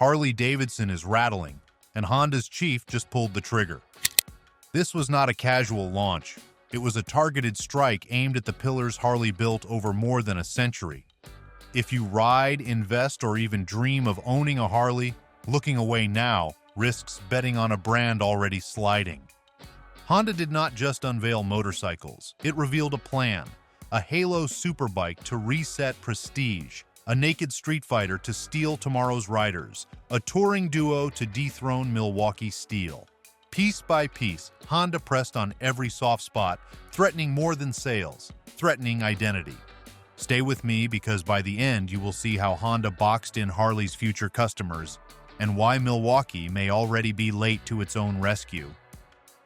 Harley Davidson is rattling, and Honda's chief just pulled the trigger. This was not a casual launch. It was a targeted strike aimed at the pillars Harley built over more than a century. If you ride, invest, or even dream of owning a Harley, looking away now risks betting on a brand already sliding. Honda did not just unveil motorcycles. It revealed a plan, a halo superbike to reset prestige, a naked streetfighter to steal tomorrow's riders, a touring duo to dethrone Milwaukee steel. Piece by piece, Honda pressed on every soft spot, threatening more than sales, threatening identity. Stay with me because by the end you will see how Honda boxed in Harley's future customers and why Milwaukee may already be late to its own rescue.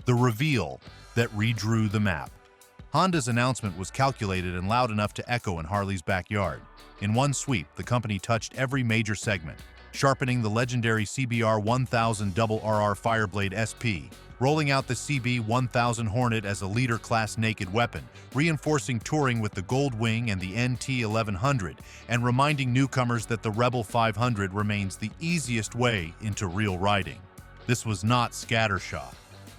The reveal that redrew the map. Honda's announcement was calculated and loud enough to echo in Harley's backyard. In one sweep, the company touched every major segment, sharpening the legendary CBR 1000 RR Fireblade SP, rolling out the CB 1000 Hornet as a leader-class naked weapon, reinforcing touring with the Gold Wing and the NT 1100, and reminding newcomers that the Rebel 500 remains the easiest way into real riding. This was not scattershot.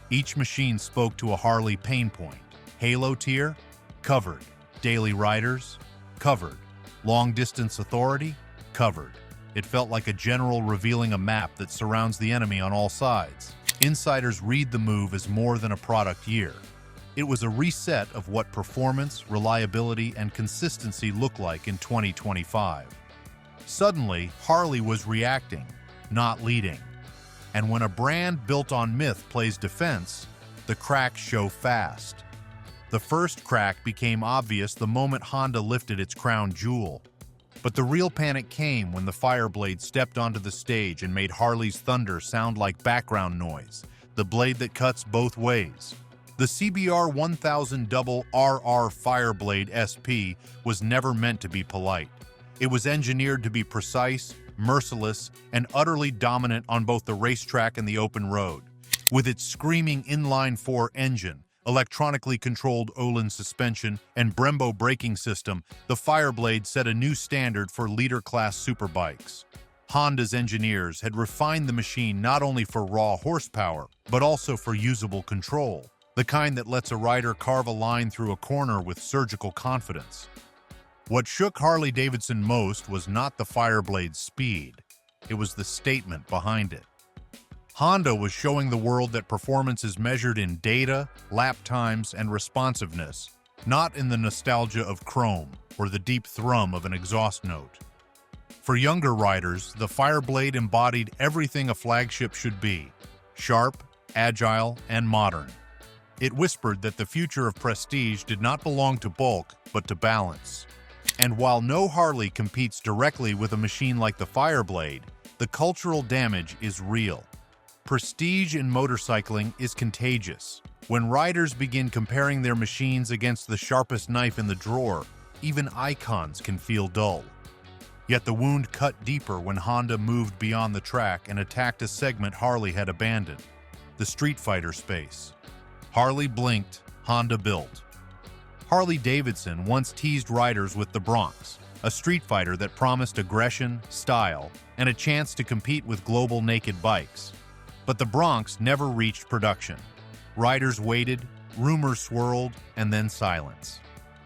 Each machine spoke to a Harley pain point. Halo tier? Covered. Daily riders? Covered. Long-distance authority? Covered. It felt like a general revealing a map that surrounds the enemy on all sides. Insiders read the move as more than a product year. It was a reset of what performance, reliability, and consistency look like in 2025. Suddenly, Harley was reacting, not leading. And when a brand built on myth plays defense, the cracks show fast. The first crack became obvious the moment Honda lifted its crown jewel. But the real panic came when the Fireblade stepped onto the stage and made Harley's thunder sound like background noise, the blade that cuts both ways. The CBR 1000 RR Fireblade SP was never meant to be polite. It was engineered to be precise, merciless, and utterly dominant on both the racetrack and the open road. With its screaming inline-4 engine, electronically controlled Öhlins suspension, and Brembo braking system, the Fireblade set a new standard for leader-class superbikes. Honda's engineers had refined the machine not only for raw horsepower, but also for usable control, the kind that lets a rider carve a line through a corner with surgical confidence. What shook Harley Davidson most was not the Fireblade's speed. It was the statement behind it. Honda was showing the world that performance is measured in data, lap times, and responsiveness, not in the nostalgia of chrome or the deep thrum of an exhaust note. For younger riders, the Fireblade embodied everything a flagship should be: sharp, agile, and modern. It whispered that the future of prestige did not belong to bulk, but to balance. And while no Harley competes directly with a machine like the Fireblade, the cultural damage is real. Prestige in motorcycling is contagious. When riders begin comparing their machines against the sharpest knife in the drawer, even icons can feel dull. Yet the wound cut deeper when Honda moved beyond the track and attacked a segment Harley had abandoned: the streetfighter space. Harley blinked, Honda built. Harley Davidson once teased riders with the Bronx, a streetfighter that promised aggression, style, and a chance to compete with global naked bikes. But the Bronx never reached production. Riders waited, rumors swirled, and then silence.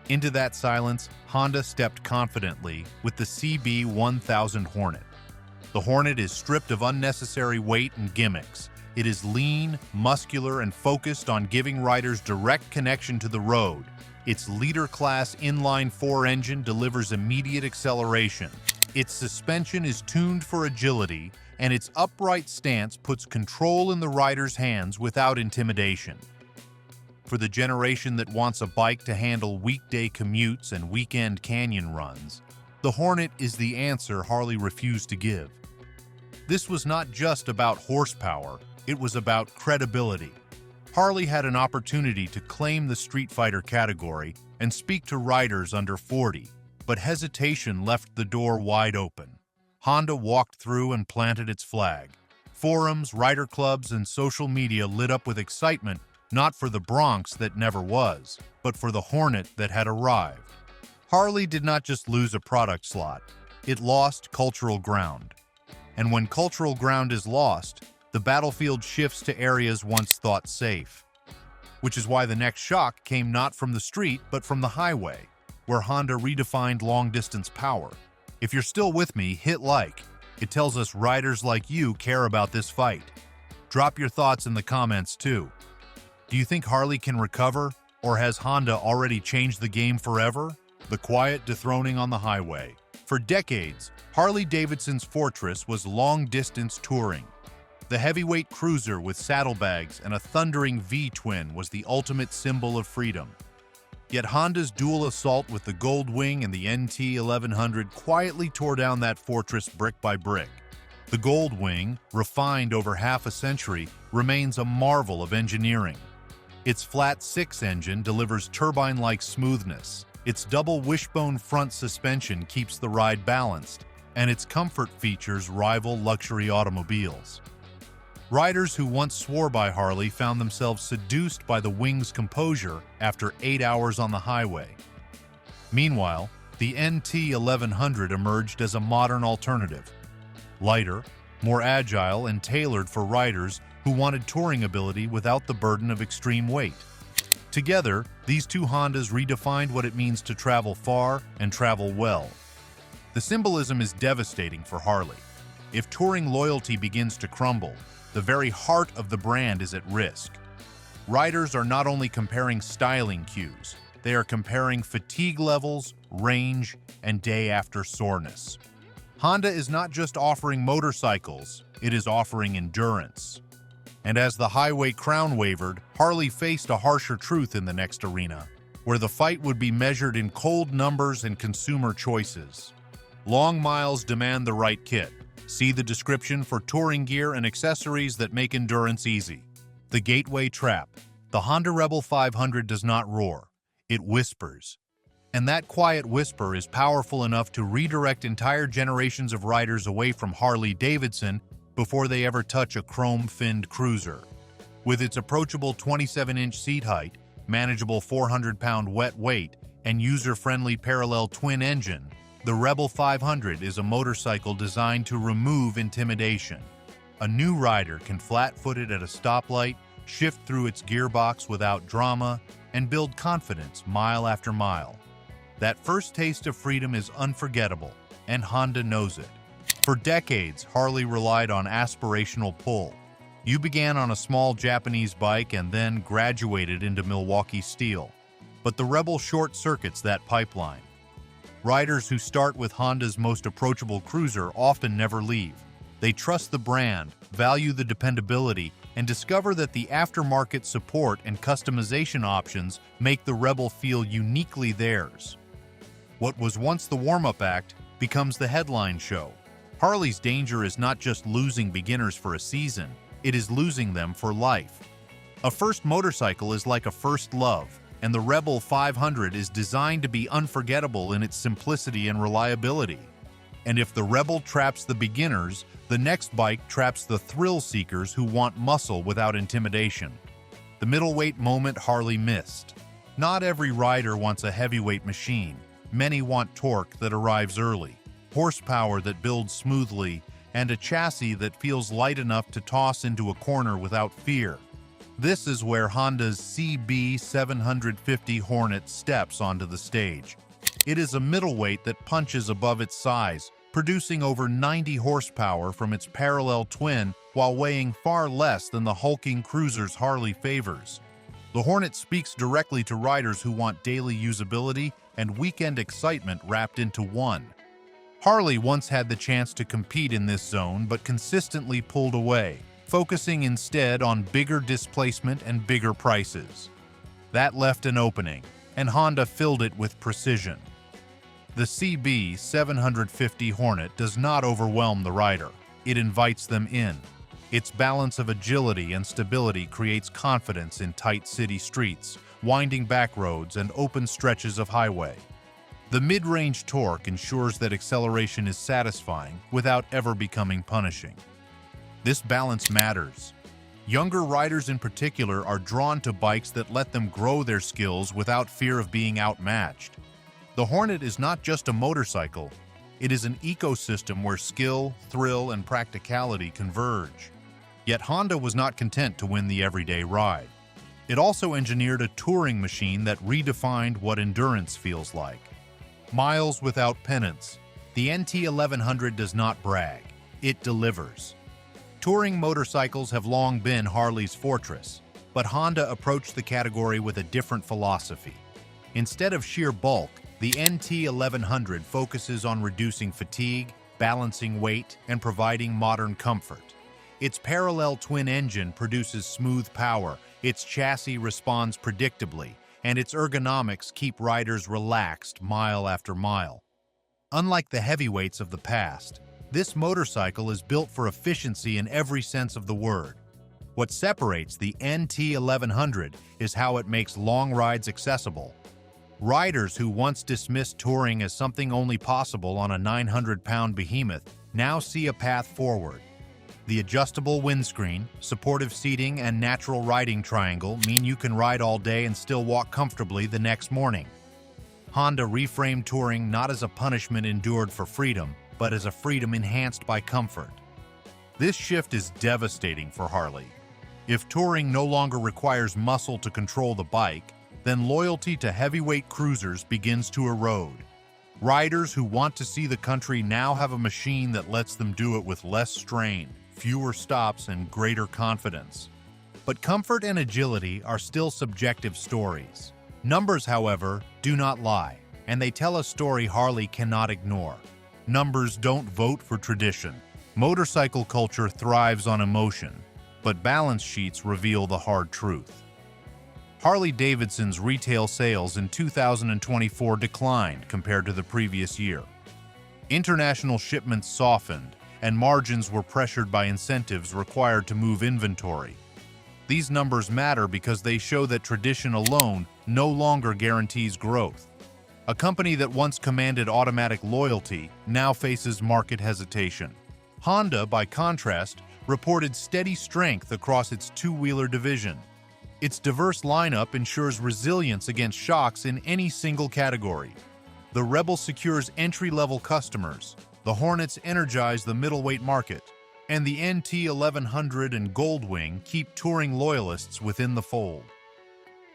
Into that silence, Honda stepped confidently with the CB 1000 Hornet. The Hornet is stripped of unnecessary weight and gimmicks. It is lean, muscular, and focused on giving riders direct connection to the road. Its leader-class inline-4 engine delivers immediate acceleration. Its suspension is tuned for agility, and its upright stance puts control in the rider's hands without intimidation. For the generation that wants a bike to handle weekday commutes and weekend canyon runs, the Hornet is the answer Harley refused to give. This was not just about horsepower, it was about credibility. Harley had an opportunity to claim the streetfighter category and speak to riders under 40, but hesitation left the door wide open. Honda walked through and planted its flag. Forums, rider clubs, and social media lit up with excitement, not for the Bronx that never was, but for the Hornet that had arrived. Harley did not just lose a product slot, it lost cultural ground. And when cultural ground is lost, the battlefield shifts to areas once thought safe. Which is why the next shock came not from the street, but from the highway, where Honda redefined long-distance power. If you're still with me, hit like. It tells us riders like you care about this fight. Drop your thoughts in the comments too. Do you think Harley can recover, or has Honda already changed the game forever? The quiet dethroning on the highway. For decades, Harley Davidson's fortress was long-distance touring. The heavyweight cruiser with saddlebags and a thundering V-twin was the ultimate symbol of freedom. Yet Honda's dual assault with the Gold Wing and the NT 1100 quietly tore down that fortress brick by brick. The Gold Wing, refined over half a century, remains a marvel of engineering. Its flat-six engine delivers turbine-like smoothness, its double wishbone front suspension keeps the ride balanced, and its comfort features rival luxury automobiles. Riders who once swore by Harley found themselves seduced by the Wing's composure after 8 hours on the highway. Meanwhile, the NT 1100 emerged as a modern alternative. Lighter, more agile, and tailored for riders who wanted touring ability without the burden of extreme weight. Together, these two Hondas redefined what it means to travel far and travel well. The symbolism is devastating for Harley. If touring loyalty begins to crumble, the very heart of the brand is at risk. Riders are not only comparing styling cues, they are comparing fatigue levels, range, and day-after soreness. Honda is not just offering motorcycles, it is offering endurance. And as the highway crown wavered, Harley faced a harsher truth in the next arena, where the fight would be measured in cold numbers and consumer choices. Long miles demand the right kit. See the description for touring gear and accessories that make endurance easy. The Gateway Trap. The Honda Rebel 500 does not roar, it whispers. And that quiet whisper is powerful enough to redirect entire generations of riders away from Harley Davidson before they ever touch a chrome-finned cruiser. With its approachable 27-inch seat height, manageable 400-pound wet weight, and user-friendly parallel twin engine, the Rebel 500 is a motorcycle designed to remove intimidation. A new rider can flat-footed at a stoplight, shift through its gearbox without drama, and build confidence mile after mile. That first taste of freedom is unforgettable, and Honda knows it. For decades, Harley relied on aspirational pull. You began on a small Japanese bike and then graduated into Milwaukee steel. But the Rebel short-circuits that pipeline. Riders who start with Honda's most approachable cruiser often never leave. They trust the brand, value the dependability, and discover that the aftermarket support and customization options make the Rebel feel uniquely theirs. What was once the warm-up act becomes the headline show. Harley's danger is not just losing beginners for a season, it is losing them for life. A first motorcycle is like a first love, and the Rebel 500 is designed to be unforgettable in its simplicity and reliability. And if the Rebel traps the beginners, the next bike traps the thrill seekers who want muscle without intimidation. The middleweight moment Harley missed. Not every rider wants a heavyweight machine. Many want torque that arrives early, horsepower that builds smoothly, and a chassis that feels light enough to toss into a corner without fear. This is where Honda's CB 750 Hornet steps onto the stage. It is a middleweight that punches above its size, producing over 90 horsepower from its parallel twin while weighing far less than the hulking cruisers Harley favors. The Hornet speaks directly to riders who want daily usability and weekend excitement wrapped into one. Harley once had the chance to compete in this zone but consistently pulled away, focusing instead on bigger displacement and bigger prices. That left an opening, and Honda filled it with precision. The CB 750 Hornet does not overwhelm the rider, it invites them in. Its balance of agility and stability creates confidence in tight city streets, winding back roads, and open stretches of highway. The mid-range torque ensures that acceleration is satisfying without ever becoming punishing. This balance matters. Younger riders in particular are drawn to bikes that let them grow their skills without fear of being outmatched. The Hornet is not just a motorcycle, It is an ecosystem where skill, thrill, and practicality converge. Yet Honda was not content to win the everyday ride. It also engineered a touring machine that redefined what endurance feels like. Miles without penance. The NT 1100 does not brag, it delivers. Touring motorcycles have long been Harley's fortress, but Honda approached the category with a different philosophy. Instead of sheer bulk, the NT 1100 focuses on reducing fatigue, balancing weight, and providing modern comfort. Its parallel twin engine produces smooth power, its chassis responds predictably, and its ergonomics keep riders relaxed mile after mile. Unlike the heavyweights of the past, this motorcycle is built for efficiency in every sense of the word. What separates the NT 1100 is how it makes long rides accessible. Riders who once dismissed touring as something only possible on a 900-pound behemoth now see a path forward. The adjustable windscreen, supportive seating, and natural riding triangle mean you can ride all day and still walk comfortably the next morning. Honda reframed touring not as a punishment endured for freedom, but as a freedom enhanced by comfort. This shift is devastating for Harley. If touring no longer requires muscle to control the bike, then loyalty to heavyweight cruisers begins to erode. Riders who want to see the country now have a machine that lets them do it with less strain, fewer stops, and greater confidence. But comfort and agility are still subjective stories. Numbers, however, do not lie, and they tell a story Harley cannot ignore. Numbers don't vote for tradition. Motorcycle culture thrives on emotion, but balance sheets reveal the hard truth. Harley Davidson's retail sales in 2024 declined compared to the previous year. International shipments softened, and margins were pressured by incentives required to move inventory. These numbers matter because they show that tradition alone no longer guarantees growth. A company that once commanded automatic loyalty now faces market hesitation. Honda, by contrast, reported steady strength across its two-wheeler division. Its diverse lineup ensures resilience against shocks in any single category. The Rebel secures entry-level customers, the Hornets energize the middleweight market, and the NT 1100 and Goldwing keep touring loyalists within the fold.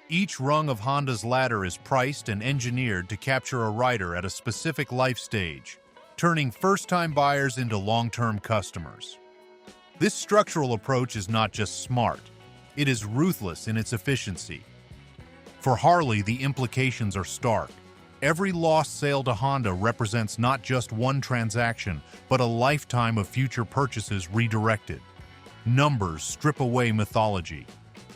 Each rung of Honda's ladder is priced and engineered to capture a rider at a specific life stage, turning first-time buyers into long-term customers. This structural approach is not just smart, it is ruthless in its efficiency. For Harley, the implications are stark. Every lost sale to Honda represents not just one transaction, but a lifetime of future purchases redirected. Numbers strip away mythology.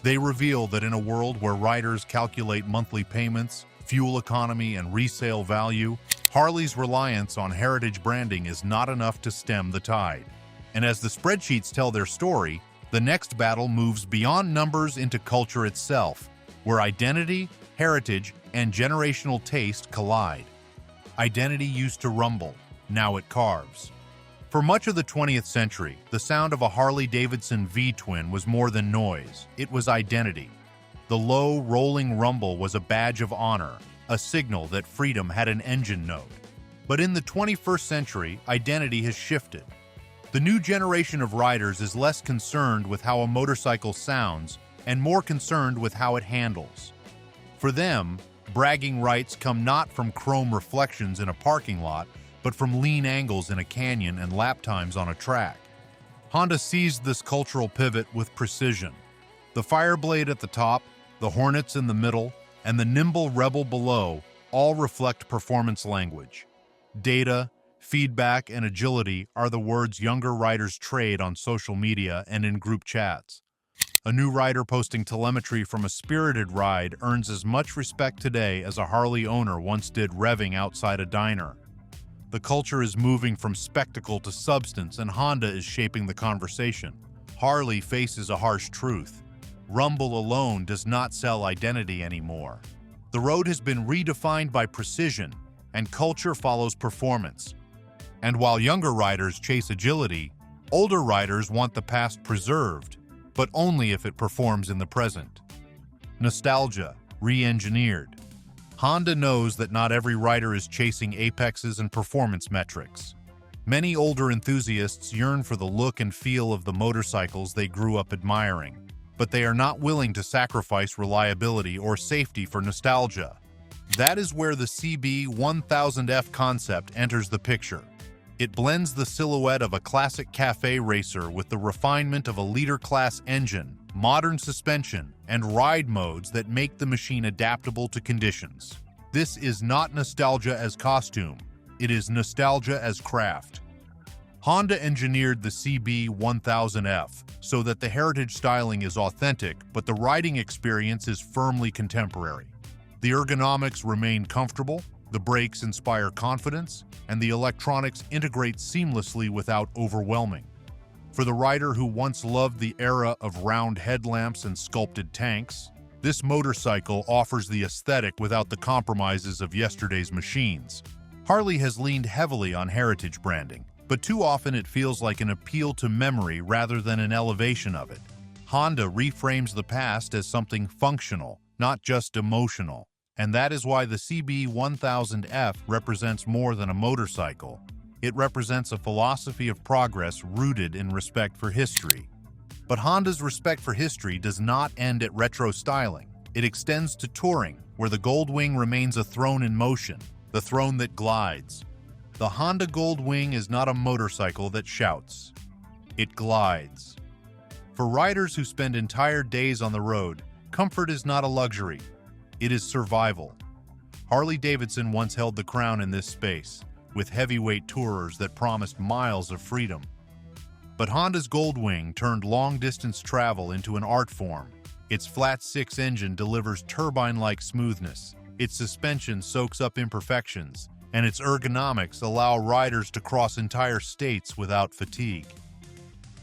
They reveal that in a world where riders calculate monthly payments, fuel economy, and resale value, Harley's reliance on heritage branding is not enough to stem the tide. And as the spreadsheets tell their story, the next battle moves beyond numbers into culture itself, where identity, heritage, and generational taste collide. Identity used to rumble, now it carves. For much of the 20th century, the sound of a Harley Davidson V-twin was more than noise, it was identity. The low, rolling rumble was a badge of honor, a signal that freedom had an engine note. But in the 21st century, identity has shifted. The new generation of riders is less concerned with how a motorcycle sounds and more concerned with how it handles. For them, bragging rights come not from chrome reflections in a parking lot, but from lean angles in a canyon and lap times on a track. Honda seized this cultural pivot with precision. The Fireblade at the top, the Hornets in the middle, and the nimble Rebel below all reflect performance language. Data, feedback, and agility are the words younger riders trade on social media and in group chats. A new rider posting telemetry from a spirited ride earns as much respect today as a Harley owner once did revving outside a diner. The culture is moving from spectacle to substance, and Honda is shaping the conversation. Harley faces a harsh truth. Rumble alone does not sell identity anymore. The road has been redefined by precision, and culture follows performance. And while younger riders chase agility, older riders want the past preserved, but only if it performs in the present. Nostalgia, re-engineered. Honda knows that not every rider is chasing apexes and performance metrics. Many older enthusiasts yearn for the look and feel of the motorcycles they grew up admiring, but they are not willing to sacrifice reliability or safety for nostalgia. That is where the CB1000F concept enters the picture. It blends the silhouette of a classic cafe racer with the refinement of a leader-class engine, modern suspension, and ride modes that make the machine adaptable to conditions. This is not nostalgia as costume, it is nostalgia as craft. Honda engineered the CB1000F so that the heritage styling is authentic, but the riding experience is firmly contemporary. The ergonomics remain comfortable, the brakes inspire confidence, and the electronics integrate seamlessly without overwhelming. For the rider who once loved the era of round headlamps and sculpted tanks, this motorcycle offers the aesthetic without the compromises of yesterday's machines. Harley has leaned heavily on heritage branding, but too often it feels like an appeal to memory rather than an elevation of it. Honda reframes the past as something functional, not just emotional. And that is why the CB1000F represents more than a motorcycle. It represents a philosophy of progress rooted in respect for history. But Honda's respect for history does not end at retro styling. It extends to touring, where the Goldwing remains a throne in motion, the throne that glides. The Honda Goldwing is not a motorcycle that shouts. It glides. For riders who spend entire days on the road, comfort is not a luxury. It is survival. Harley Davidson once held the crown in this space, with heavyweight tourers that promised miles of freedom. But Honda's Goldwing turned long-distance travel into an art form. Its flat-six engine delivers turbine-like smoothness, its suspension soaks up imperfections, and its ergonomics allow riders to cross entire states without fatigue.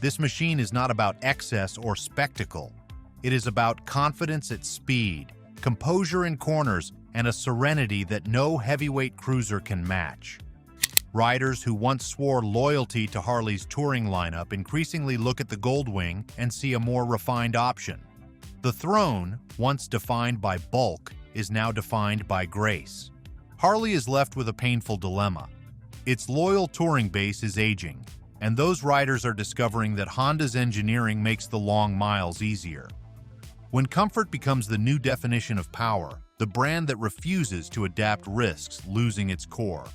This machine is not about excess or spectacle. It is about confidence at speed, composure in corners, and a serenity that no heavyweight cruiser can match. Riders who once swore loyalty to Harley's touring lineup increasingly look at the Goldwing and see a more refined option. The throne, once defined by bulk, is now defined by grace. Harley is left with a painful dilemma. Its loyal touring base is aging, and those riders are discovering that Honda's engineering makes the long miles easier. When comfort becomes the new definition of power, the brand that refuses to adapt risks losing its core.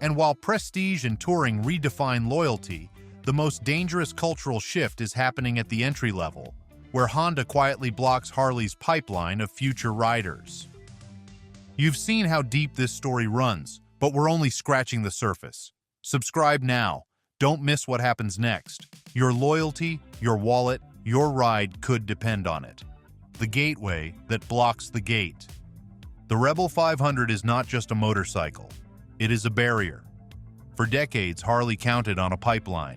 And while prestige and touring redefine loyalty, the most dangerous cultural shift is happening at the entry level, where Honda quietly blocks Harley's pipeline of future riders. You've seen how deep this story runs, but we're only scratching the surface. Subscribe now. Don't miss what happens next. Your loyalty, your wallet, your ride could depend on it. The gateway that blocks the gate. The Rebel 500 is not just a motorcycle. It is a barrier. For decades, Harley counted on a pipeline.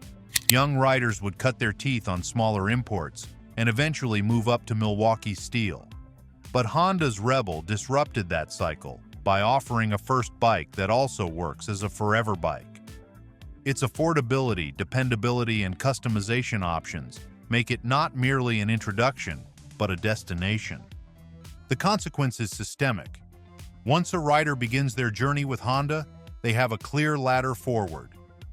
Young riders would cut their teeth on smaller imports and eventually move up to Milwaukee steel. But Honda's Rebel disrupted that cycle by offering a first bike that also works as a forever bike. Its affordability, dependability, and customization options make it not merely an introduction, but a destination. The consequence is systemic. Once a rider begins their journey with Honda, they have a clear ladder forward.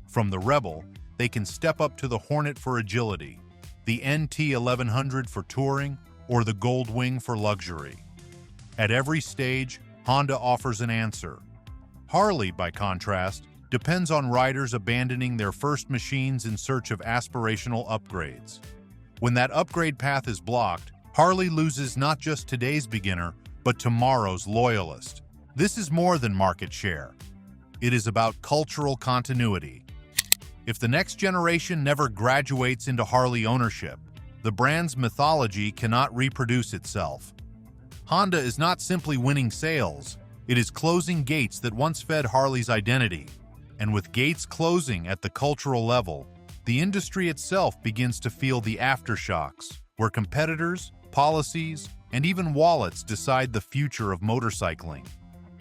From the Rebel, they can step up to the Hornet for agility, the NT 1100 for touring, or the Goldwing for luxury. At every stage, Honda offers an answer. Harley, by contrast, depends on riders abandoning their first machines in search of aspirational upgrades. When that upgrade path is blocked, Harley loses not just today's beginner, but tomorrow's loyalist. This is more than market share. It is about cultural continuity. If the next generation never graduates into Harley ownership, the brand's mythology cannot reproduce itself. Honda is not simply winning sales, it is closing gates that once fed Harley's identity. And with gates closing at the cultural level, the industry itself begins to feel the aftershocks, where competitors, policies, and even wallets decide the future of motorcycling.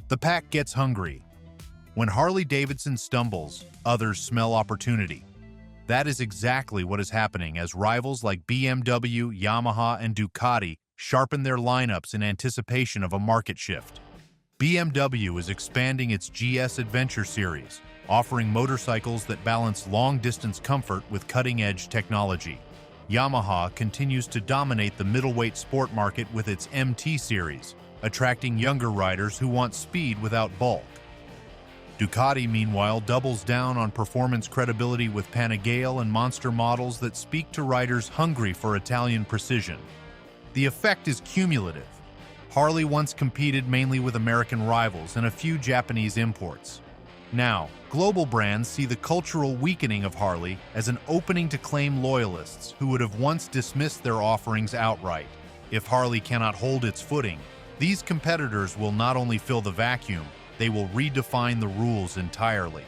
The pack gets hungry. When Harley Davidson stumbles, others smell opportunity. That is exactly what is happening as rivals like BMW, Yamaha, and Ducati sharpen their lineups in anticipation of a market shift. BMW is expanding its GS Adventure series, offering motorcycles that balance long-distance comfort with cutting-edge technology. Yamaha continues to dominate the middleweight sport market with its MT series, attracting younger riders who want speed without bulk. Ducati, meanwhile, doubles down on performance credibility with Panigale and Monster models that speak to riders hungry for Italian precision. The effect is cumulative. Harley once competed mainly with American rivals and a few Japanese imports. Now, global brands see the cultural weakening of Harley as an opening to claim loyalists who would have once dismissed their offerings outright. If Harley cannot hold its footing, these competitors will not only fill the vacuum, they will redefine the rules entirely.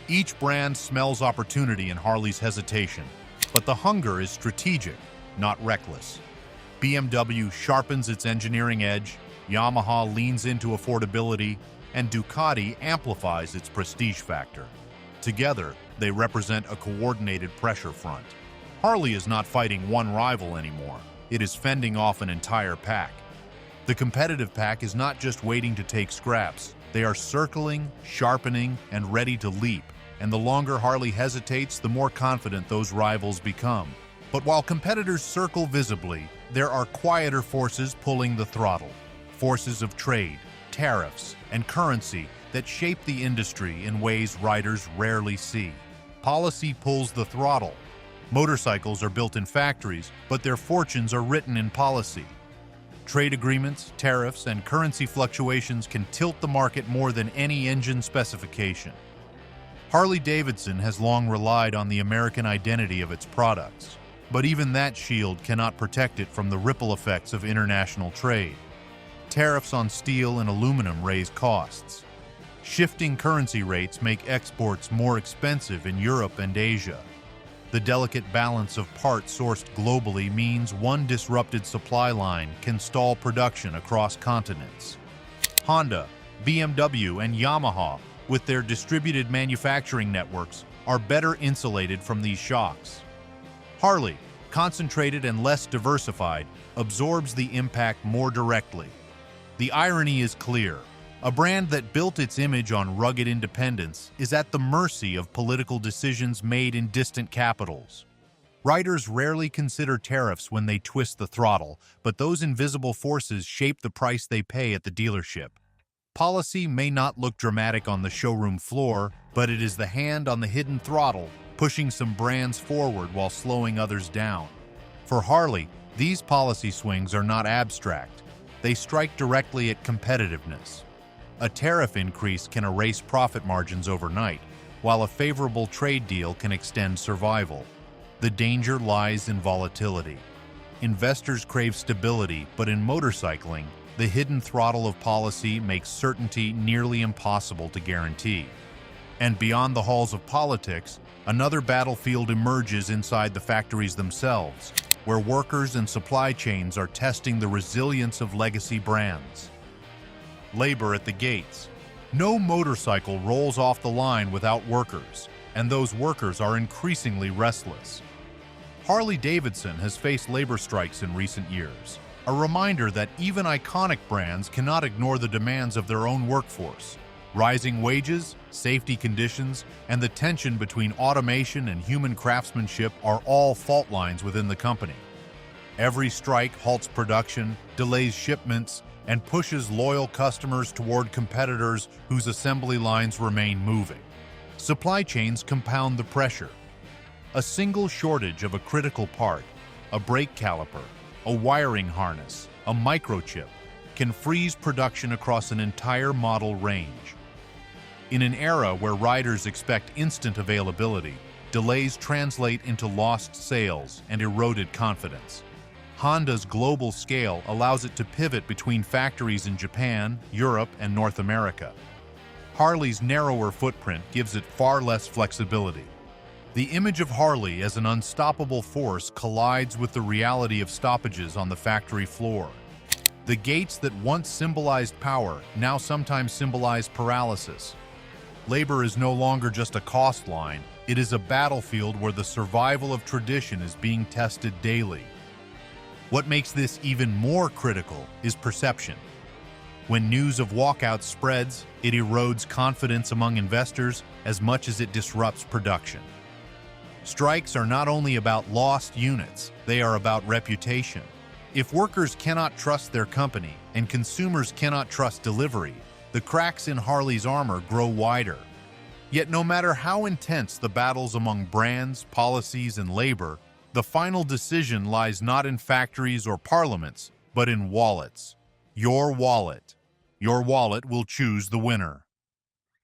Each brand smells opportunity in Harley's hesitation, but the hunger is strategic, not reckless. BMW sharpens its engineering edge, Yamaha leans into affordability, and Ducati amplifies its prestige factor. Together, they represent a coordinated pressure front. Harley is not fighting one rival anymore. It is fending off an entire pack. The competitive pack is not just waiting to take scraps. They are circling, sharpening, and ready to leap. And the longer Harley hesitates, the more confident those rivals become. But while competitors circle visibly, there are quieter forces pulling the throttle. Forces of trade, tariffs, and currency that shape the industry in ways riders rarely see. Policy pulls the throttle. Motorcycles are built in factories, but their fortunes are written in policy. Trade agreements, tariffs, and currency fluctuations can tilt the market more than any engine specification. Harley Davidson has long relied on the American identity of its products, but even that shield cannot protect it from the ripple effects of international trade. Tariffs on steel and aluminum raise costs. Shifting currency rates make exports more expensive in Europe and Asia. The delicate balance of parts sourced globally means one disrupted supply line can stall production across continents. Honda, BMW, and Yamaha, with their distributed manufacturing networks, are better insulated from these shocks. Harley, concentrated and less diversified, absorbs the impact more directly. The irony is clear. A brand that built its image on rugged independence is at the mercy of political decisions made in distant capitals. Riders rarely consider tariffs when they twist the throttle, but those invisible forces shape the price they pay at the dealership. Policy may not look dramatic on the showroom floor, but it is the hand on the hidden throttle, pushing some brands forward while slowing others down. For Harley, these policy swings are not abstract. They strike directly at competitiveness. A tariff increase can erase profit margins overnight, while a favorable trade deal can extend survival. The danger lies in volatility. Investors crave stability, but in motorcycling, the hidden throttle of policy makes certainty nearly impossible to guarantee. And beyond the halls of politics, another battlefield emerges inside the factories themselves, where workers and supply chains are testing the resilience of legacy brands. Labor at the gates. No motorcycle rolls off the line without workers, and those workers are increasingly restless. Harley Davidson has faced labor strikes in recent years, a reminder that even iconic brands cannot ignore the demands of their own workforce. Rising wages, safety conditions, and the tension between automation and human craftsmanship are all fault lines within the company. Every strike halts production, delays shipments, and pushes loyal customers toward competitors whose assembly lines remain moving. Supply chains compound the pressure. A single shortage of a critical part, a brake caliper, a wiring harness, a microchip, can freeze production across an entire model range. In an era where riders expect instant availability, delays translate into lost sales and eroded confidence. Honda's global scale allows it to pivot between factories in Japan, Europe, and North America. Harley's narrower footprint gives it far less flexibility. The image of Harley as an unstoppable force collides with the reality of stoppages on the factory floor. The gates that once symbolized power now sometimes symbolize paralysis. Labor is no longer just a cost line, it is a battlefield where the survival of tradition is being tested daily. What makes this even more critical is perception. When news of walkouts spreads, it erodes confidence among investors as much as it disrupts production. Strikes are not only about lost units, they are about reputation. If workers cannot trust their company and consumers cannot trust delivery, the cracks in Harley's armor grow wider. Yet no matter how intense the battles among brands, policies, and labor, the final decision lies not in factories or parliaments, but in wallets. Your wallet. Your wallet will choose the winner.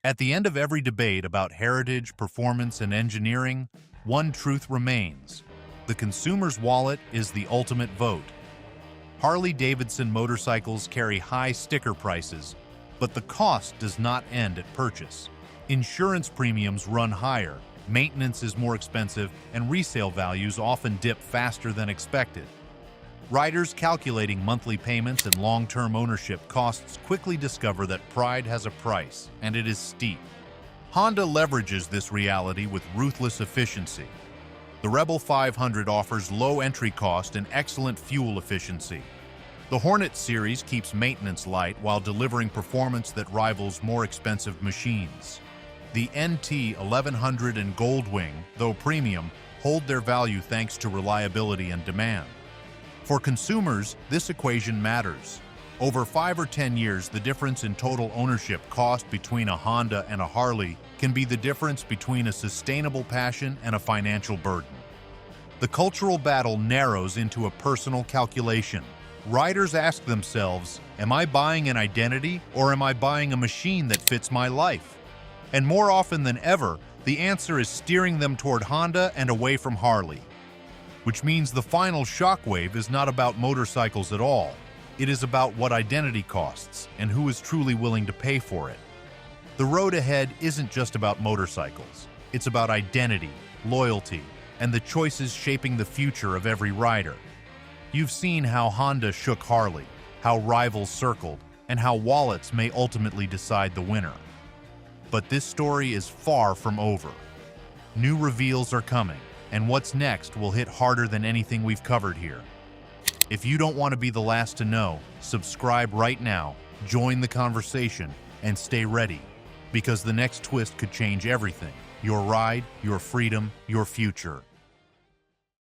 At the end of every debate about heritage, performance, and engineering, one truth remains. The consumer's wallet is the ultimate vote. Harley Davidson motorcycles carry high sticker prices, but the cost does not end at purchase. Insurance premiums run higher, maintenance is more expensive, and resale values often dip faster than expected. Riders calculating monthly payments and long-term ownership costs quickly discover that pride has a price, and it is steep. Honda leverages this reality with ruthless efficiency. The Rebel 500 offers low entry cost and excellent fuel efficiency. The Hornet series keeps maintenance light while delivering performance that rivals more expensive machines. The NT 1100 and Goldwing, though premium, hold their value thanks to reliability and demand. For consumers, this equation matters. Over 5 or 10 years, the difference in total ownership cost between a Honda and a Harley can be the difference between a sustainable passion and a financial burden. The cultural battle narrows into a personal calculation. Riders ask themselves, am I buying an identity or am I buying a machine that fits my life? And more often than ever, the answer is steering them toward Honda and away from Harley. Which means the final shockwave is not about motorcycles at all. It is about what identity costs and who is truly willing to pay for it. The road ahead isn't just about motorcycles. It's about identity, loyalty, and the choices shaping the future of every rider. You've seen how Honda shook Harley, how rivals circled, and how wallets may ultimately decide the winner. But this story is far from over. New reveals are coming, and what's next will hit harder than anything we've covered here. If you don't want to be the last to know, subscribe right now, join the conversation, and stay ready, because the next twist could change everything. Your ride, your freedom, your future.